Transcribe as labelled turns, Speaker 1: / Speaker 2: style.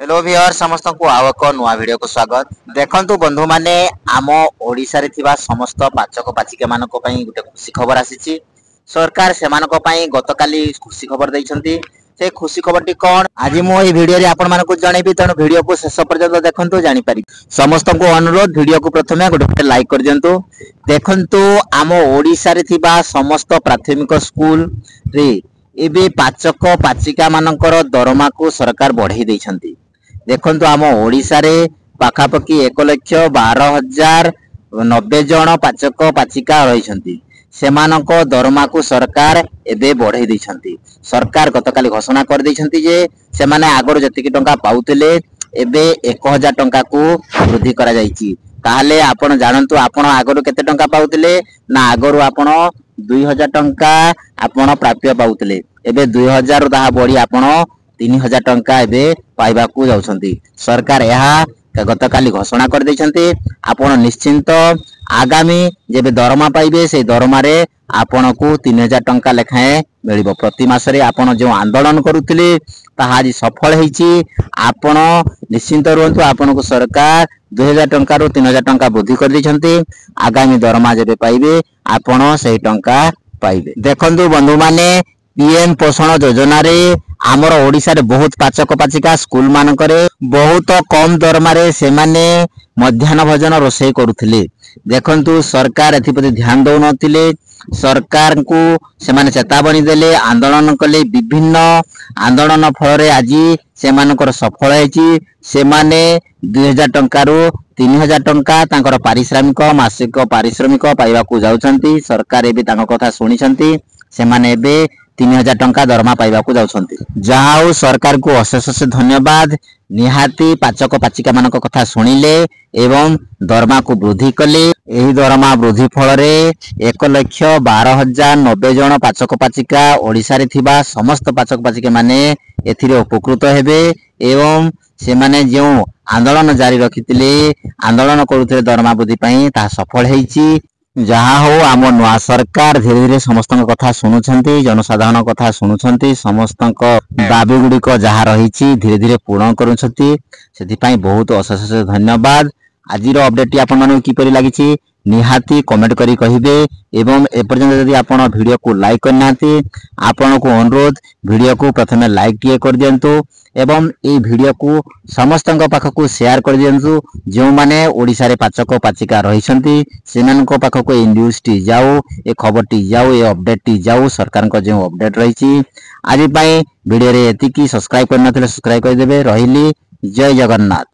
Speaker 1: Hello viewer समस्त को आव एक नुआ वीडियो को स्वागत। देखंतु बंधु माने आम ओडिसा रे थिबा समस्त पाचक पाचिका मानको पई गुटे खुशी खबर आसीची। सरकार सेमानको पई गतकाली खुशी खबर दैछंती। से खुशी खबरटी कोन आज मो ए वीडियो रे आपन मानको जणेबी, तनो वीडियो को शेष पर्यंत देखंतु जानि पारि। समस्त को अनुरोध वीडियो को प्रथमे गुटे लाइक कर दियंतु। देखंतु आम ओडिसा रे थिबा समस्त प्राथमिक स्कूल रे एबे पाचक पाचिका मानकर दरमा को सरकार बढ़ाई दैछंती। देखंतु आम ओडिसा रे पाखापाखि 1,12,090 जन पाचक पाचिका रहिछंती। सेमानको दरमा को सरकार एबे बढ़ाई दैछंती। सरकार गतकाली घोषणा कर दैछंती जे सेमाने आगर जतिकि टंका पाउतिले एबे 1,000 टंका को वृद्धि करा जाईची। ताहले आपण जानंतु आपण आगर केते टंका पाउतिले ना आगर आपण 2,000 टंका आपण प्राप्य पाउतिले। एबे 2,000 दाहा बढी आपण 3,000 टंका एबे पाइबा को जाउछंती। सरकार यहा गतकाली घोषणा कर दैछंती। आपण निश्चिंत आगामी जेबे दरमा पाइबे से दरमा रे आपण को 3,000 टंका लेखाए मिलिबो। प्रति मास रे आपण जो आंदोलन करूथिले ताहा आज सफल हेची। आपण निश्चिंत रहंतु, आपण को सरकार 2,000 टंका रो 3,000 टंका वृद्धि कर दैछंती। आगामी दरमा जेबे पाइबे आपण सेही टंका पाइबे। देखंतु बंधु माने पीएम पोषण योजना रे आमर ओडिसा रे बहुत पाचक पाचिका स्कूल मानकरे बहुत कम दरमा रे से माने मध्याह्न भोजन रोषे करुथिले। देखंतु सरकार एथिप्रति ध्यान दउ नथिले। सरकार को से माने चेतावनी देले, आंदोलन कले। विभिन्न आंदोलन फल रे आज से मानकर सफल हेची। से माने 2,000 टंका रो 3,000 टंका तांकर पारिश्रमिक मासिक पारिश्रमिक पाइबा को जाउछंती। सरकार एबे तांको कथा सुनिछंती। से माने एबे 3,000 टंका दरमा पाइबा को जाउछंती। जहाउ सरकार को अशेष अशेष धन्यवाद। निहाती पाचक पाचिका मानक कथा सुनिले एवं दरमा को वृद्धि कले। एही दरमा वृद्धि फल रे 1,12,090 जन पाचक पाचिका ओडिसा रे थिबा समस्त पाचक पाचिका माने एथिरे उपकृत हेबे एवं से माने जो आंदोलन जारी रखितिले, आंदोलन करुथिले दरमा वृद्धि पई, ता सफल हेची। जहा हो आम नुआ सरकार धीरे धीरे समस्त कथा शुणुछंती, जनसाधारण कथा शुणुछंती। समस्त दाबी गुड़िक जहा रही धीरे धीरे पूर्ण करुछंती। सेथि पई बहुत अशेष अशेष धन्यवाद। आज अपडेट आपण मानक किपरि लागिछि निहाती कमेंट करी कहिबे एवं एपर्यंत यदि आपण वीडियो को लाइक करनाती आपण को अनुरोध वीडियो को प्रथमे लाइक टिए कर दियंतु एवं ए वीडियो को समस्त पाखक शेयर कर दियंतु। जो माने ओडिसा रे पाचक पाचिका रहिसंती सेमानक पाखक ए न्यूज टी जाऊ, ए खबर टी जाऊ, ए अपडेट टी जाऊ। सरकार को जो अपडेट रही आज पई वीडियो रे एतिकी। सब्सक्राइब करनथले सब्सक्राइब कर देबे। रहिली जय जगन्नाथ।